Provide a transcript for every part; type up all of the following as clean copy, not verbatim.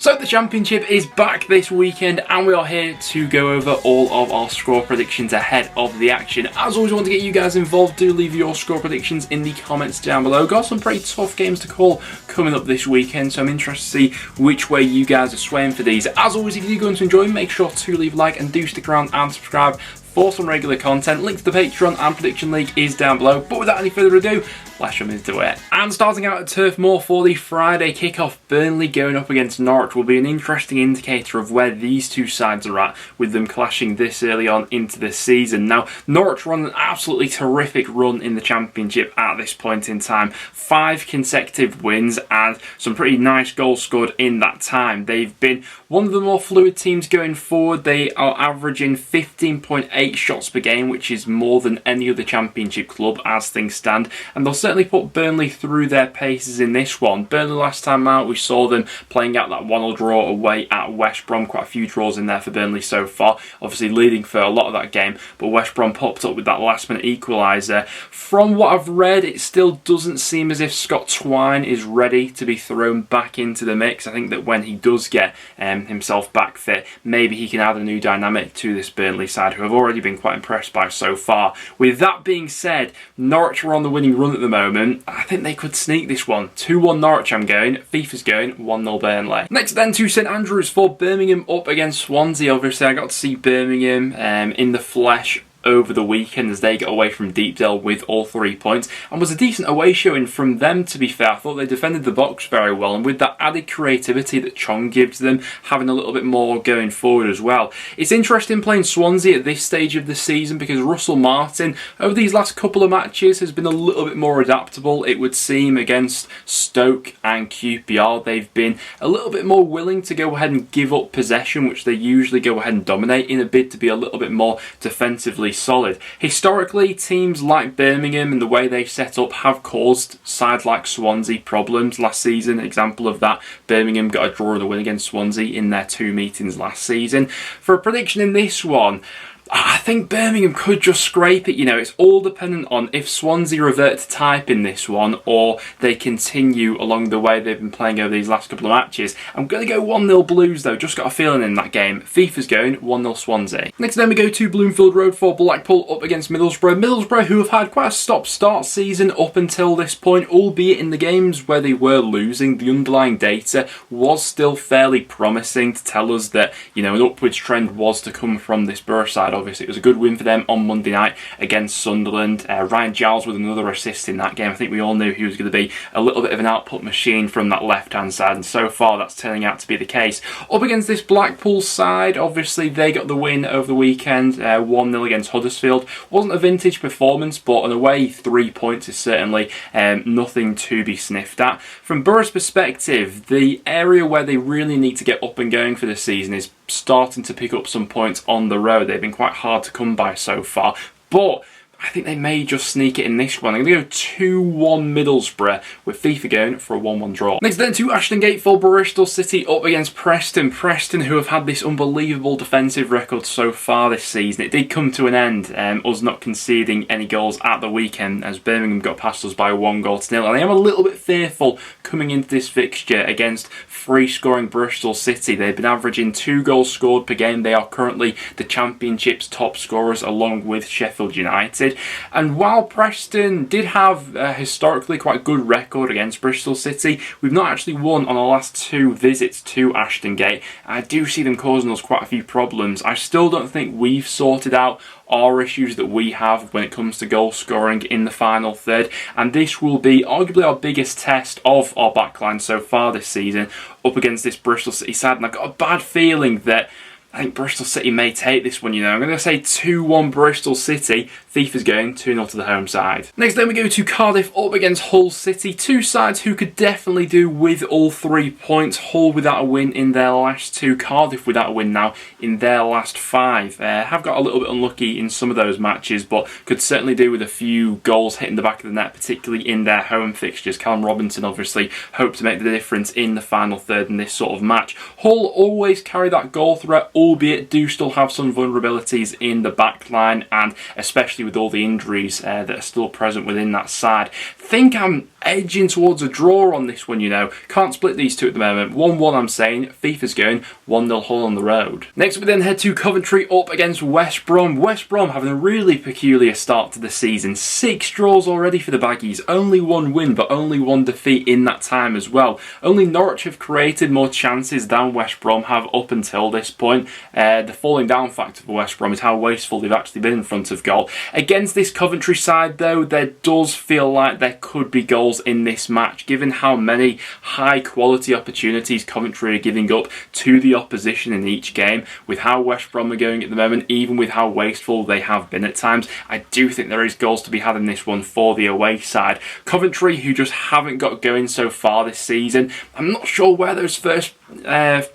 So the Championship is back this weekend and we are here to go over all of our score predictions ahead of the action. As always, I want to get you guys involved. Do leave your score predictions in the comments down below. Got some pretty tough games to call coming up this weekend, so I'm interested to see which way you guys are swaying for these. As always, if you're going to enjoy, make sure to leave a like and do stick around and subscribe for some regular content. Link to the Patreon and Prediction League is down below. But without any further ado, let's jump into it. And starting out at Turf Moor for the Friday kickoff, Burnley going up against Norwich will be an interesting indicator of where these two sides are at, with them clashing this early on into the season. Now, Norwich run an absolutely terrific run in the Championship at this point in time. 5 consecutive wins and some pretty nice goals scored in that time. They've been one of the more fluid teams going forward. They are averaging 15.8 shots per game, which is more than any other Championship club as things stand, and they'll certainly put Burnley through their paces in this one. Burnley last time out, we saw them playing out that 1-1 draw away at West Brom. Quite a few draws in there for Burnley so far, obviously leading for a lot of that game, but West Brom popped up with that last minute equaliser. From what I've read, it still doesn't seem as if Scott Twine is ready to be thrown back into the mix. I think that when he does get himself back fit, maybe he can add a new dynamic to this Burnley side, who I've already been quite impressed by so far. With that being said, Norwich are on the winning run at the moment. I think they could sneak this one. 2-1 Norwich I'm going, FIFA's going, 1-0 Burnley. Next then to St Andrews for Birmingham up against Swansea. Obviously I got to see Birmingham in the flesh over the weekend as they got away from Deepdale with all 3 points, and was a decent away showing from them, to be fair. I thought they defended the box very well, and with that added creativity that Chong gives them, having a little bit more going forward as well. It's interesting playing Swansea at this stage of the season because Russell Martin over these last couple of matches has been a little bit more adaptable, it would seem, against Stoke and QPR. They've been a little bit more willing to go ahead and give up possession, which they usually go ahead and dominate, in a bid to be a little bit more defensively solid. Historically, teams like Birmingham and the way they set up have caused sides like Swansea problems. Last season, example of that, Birmingham got a draw and a win against Swansea in their 2 meetings last season. For a prediction in this one, I think Birmingham could just scrape it. You know, it's all dependent on if Swansea revert to type in this one or they continue along the way they've been playing over these last couple of matches. I'm going to go 1-0 Blues though, just got a feeling in that game. FIFA's going 1-0 Swansea. Next then we go to Bloomfield Road for Blackpool up against Middlesbrough. Middlesbrough, who have had quite a stop-start season up until this point, albeit in the games where they were losing, the underlying data was still fairly promising to tell us that, you know, an upwards trend was to come from this Borough side. Obviously, it was a good win for them on Monday night against Sunderland. Ryan Giles with another assist in that game. I think we all knew he was going to be a little bit of an output machine from that left-hand side, and so far that's turning out to be the case. Up against this Blackpool side, obviously they got the win over the weekend, 1-0 against Huddersfield. Wasn't a vintage performance, but an away 3 points is certainly nothing to be sniffed at. From Borough's perspective, the area where they really need to get up and going for this season is starting to pick up some points on the road. They've been quite hard to come by so far, but I think they may just sneak it in this one. I'm going to go 2-1 Middlesbrough, with FIFA going for a 1-1 draw. Next then to Ashton Gate for Bristol City up against Preston. Preston, who have had this unbelievable defensive record so far this season. It did come to an end, us not conceding any goals at the weekend as Birmingham got past us by 1-0, and I am a little bit fearful coming into this fixture against free-scoring Bristol City. They've been averaging 2 goals scored per game. They are currently the Championship's top scorers along with Sheffield United. And while Preston did have a historically quite good record against Bristol City, we've not actually won on our last 2 visits to Ashton Gate. I do see them causing us quite a few problems. I still don't think we've sorted out our issues that we have when it comes to goal scoring in the final third, and this will be arguably our biggest test of our backline so far this season up against this Bristol City side, and I've got a bad feeling that I think Bristol City may take this one, you know. I'm going to say 2-1 Bristol City. FIFA's going 2-0 to the home side. Next then we go to Cardiff up against Hull City. Two sides who could definitely do with all 3 points. Hull without a win in their last 2. Cardiff without a win now in their last 5. Have got a little bit unlucky in some of those matches, but could certainly do with a few goals hitting the back of the net, particularly in their home fixtures. Callum Robinson obviously hoped to make the difference in the final third in this sort of match. Hull always carry that goal threat albeit do still have some vulnerabilities in the back line, and especially with all the injuries that are still present within that side. Think I'm edging towards a draw on this one, you know. Can't split these two at the moment. 1-1 I'm saying. FIFA's going 1-0 Hull on the road. Next we then head to Coventry up against West Brom. West Brom having a really peculiar start to the season. 6 draws already for the Baggies. Only 1 win, but only 1 defeat in that time as well. Only Norwich have created more chances than West Brom have up until this point. The falling down factor for West Brom is how wasteful they've actually been in front of goal. Against this Coventry side though, there does feel like there could be goals in this match, given how many high quality opportunities Coventry are giving up to the opposition in each game. With how West Brom are going at the moment, even with how wasteful they have been at times, I do think there is goals to be had in this one for the away side. Coventry, who just haven't got going so far this season, I'm not sure where those first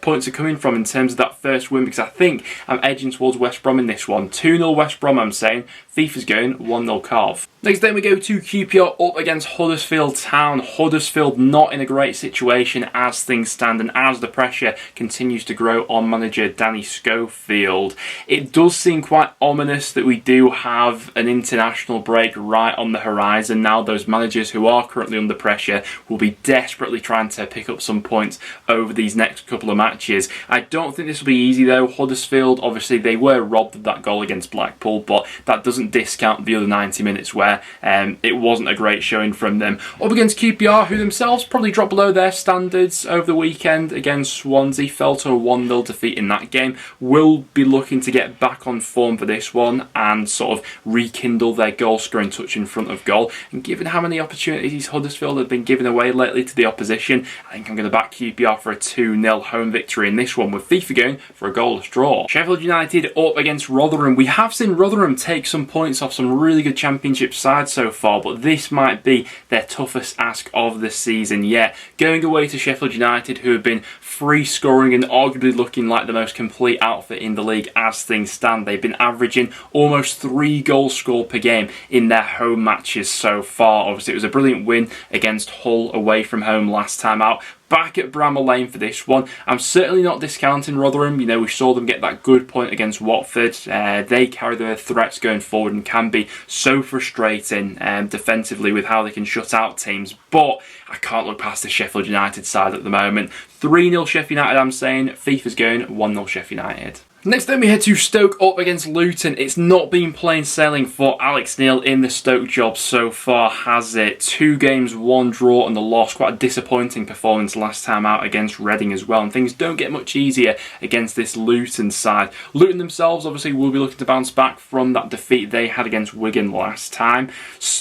points are coming from in terms of that first win, because I think I'm edging towards West Brom in this one. 2-0 West Brom I'm saying. FIFA's going 1-0 Cov. Next then we go to QPR up against Huddersfield Town. Huddersfield not in a great situation as things stand, and as the pressure continues to grow on manager Danny Schofield. It does seem quite ominous that we do have an international break right on the horizon now. Those managers who are currently under pressure will be desperately trying to pick up some points over these next couple of matches. I don't think this will be easy though. Huddersfield, obviously they were robbed of that goal against Blackpool, but that doesn't discount the other 90 minutes where it wasn't a great showing from them. Up against QPR, who themselves probably dropped below their standards over the weekend against Swansea, fell to a 1-0 defeat in that game. Will be looking to get back on form for this one and sort of rekindle their goal scoring touch in front of goal. And given how many opportunities Huddersfield have been giving away lately to the opposition, I think I'm going to back QPR for a 2-0 home victory in this one, with FIFA going for a goalless draw. Sheffield United up against Rotherham. We have seen Rotherham take some points off some really good Championship sides so far, but this might be their toughest ask of the season yet. Going away to Sheffield United, who have been free scoring and arguably looking like the most complete outfit in the league as things stand. They've been averaging almost 3 goals scored per game in their home matches so far. Obviously it was a brilliant win against Hull away from home last time out. Back at Bramall Lane for this one. I'm certainly not discounting Rotherham. You know, we saw them get that good point against Watford. They carry their threats going forward and can be so frustrating defensively with how they can shut out teams. But I can't look past the Sheffield United side at the moment. 3-0 Sheffield United I'm saying. FIFA's going 1-0 Sheffield United. Next then we head to Stoke up against Luton. It's not been plain sailing for Alex Neil in the Stoke job so far, has it? 2 games, 1 draw and a loss. Quite a disappointing performance last time out against Reading as well, and things don't get much easier against this Luton side. Luton themselves obviously will be looking to bounce back from that defeat they had against Wigan last time.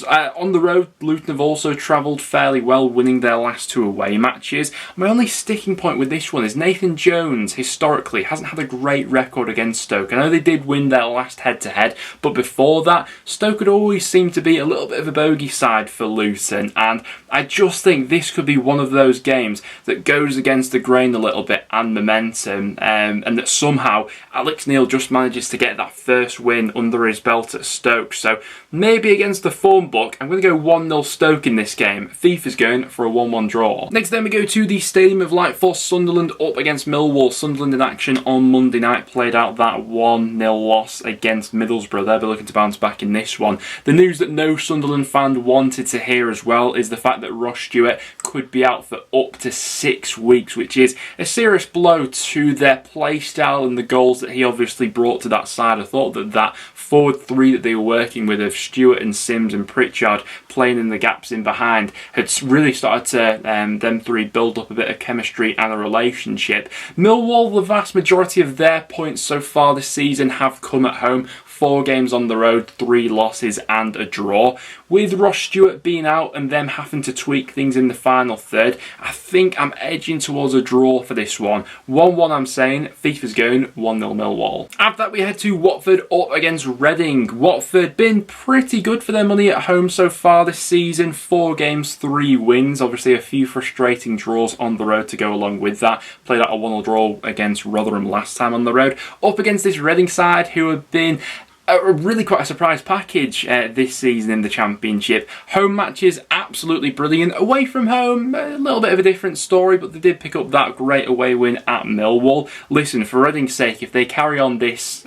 On the road, Luton have also travelled fairly well, winning their last 2 away matches. My only sticking point with this one is Nathan Jones historically hasn't had a great record against Stoke. I know they did win their last head-to-head, but before that, Stoke had always seemed to be a little bit of a bogey side for Luton, and I just think this could be one of those games that goes against the grain a little bit and momentum, and that somehow Alex Neil just manages to get that first win under his belt at Stoke. So maybe against the form book, I'm going to go 1-0 Stoke in this game. FIFA's going for a 1-1 draw. Next then we go to the Stadium of Light for Sunderland up against Millwall. Sunderland in action on Monday night played out that 1-0 loss against Middlesbrough. They'll be looking to bounce back in this one. The news that no Sunderland fan wanted to hear as well is the fact that Ross Stewart could be out for up to 6 weeks, which is a serious blow to their play style and the goals that he obviously brought to that side. I thought that forward 3 that they were working with of Stewart and Sims and Pritchard playing in the gaps in behind had really started to them 3 build up a bit of chemistry and a relationship. Millwall, the vast majority of their points so far this season have come at home. 4 games on the road, 3 losses and a draw. With Ross Stewart being out and them having to tweak things in the final third, I think I'm edging towards a draw for this one. 1-1 I'm saying. FIFA's going 1-0 Millwall. After that we head to Watford up against Reading. Watford been pretty good for their money at home so far this season. 4 games, 3 wins. Obviously a few frustrating draws on the road to go along with that. Played out a 1-0 draw against Rotherham last time on the road. Up against this Reading side who have been really quite a surprise package this season in the Championship. Home matches, absolutely brilliant. Away from home, a little bit of a different story, but they did pick up that great away win at Millwall. Listen, for Reading's sake, if they carry on this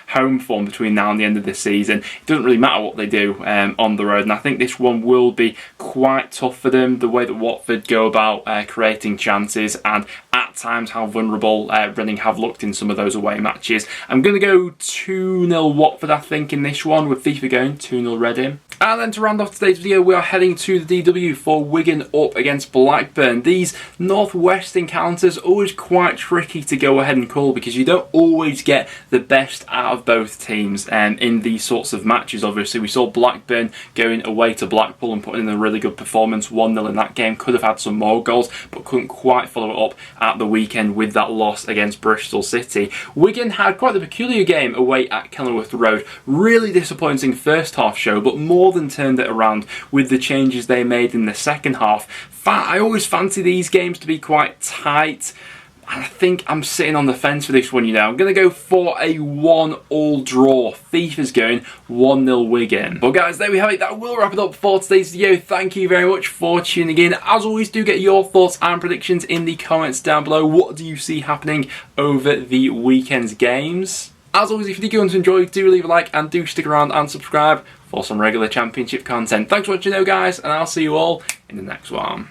home form between now and the end of the season, it doesn't really matter what they do on the road, and I think this one will be quite tough for them, the way that Watford go about creating chances, and at times how vulnerable Reading have looked in some of those away matches. I'm going to go 2-0 Watford, I think, in this one, with FIFA going 2-0 Reading. And then to round off today's video, we are heading to the DW for Wigan up against Blackburn. These Northwest encounters are always quite tricky to go ahead and call because you don't always get the best out of both teams in these sorts of matches. Obviously, we saw Blackburn going away to Blackpool and putting in a really good performance, 1-0 in that game. Could have had some more goals, but couldn't quite follow it up at the weekend with that loss against Bristol City. Wigan had quite a peculiar game away at Kenilworth Road. Really disappointing first half show, but more than turned it around with the changes they made in the second half. I always fancy these games to be quite tight. I think I'm sitting on the fence for this one, you know. I'm going to go for a 1-1 draw. FIFA's going 1-0 Wigan. But guys, there we have it. That will wrap it up for today's video. Thank you very much for tuning in. As always, do get your thoughts and predictions in the comments down below. What do you see happening over the weekend's games? As always, if you did go on to enjoy, do leave a like and do stick around and subscribe for some regular Championship content. Thanks for watching though, guys, and I'll see you all in the next one.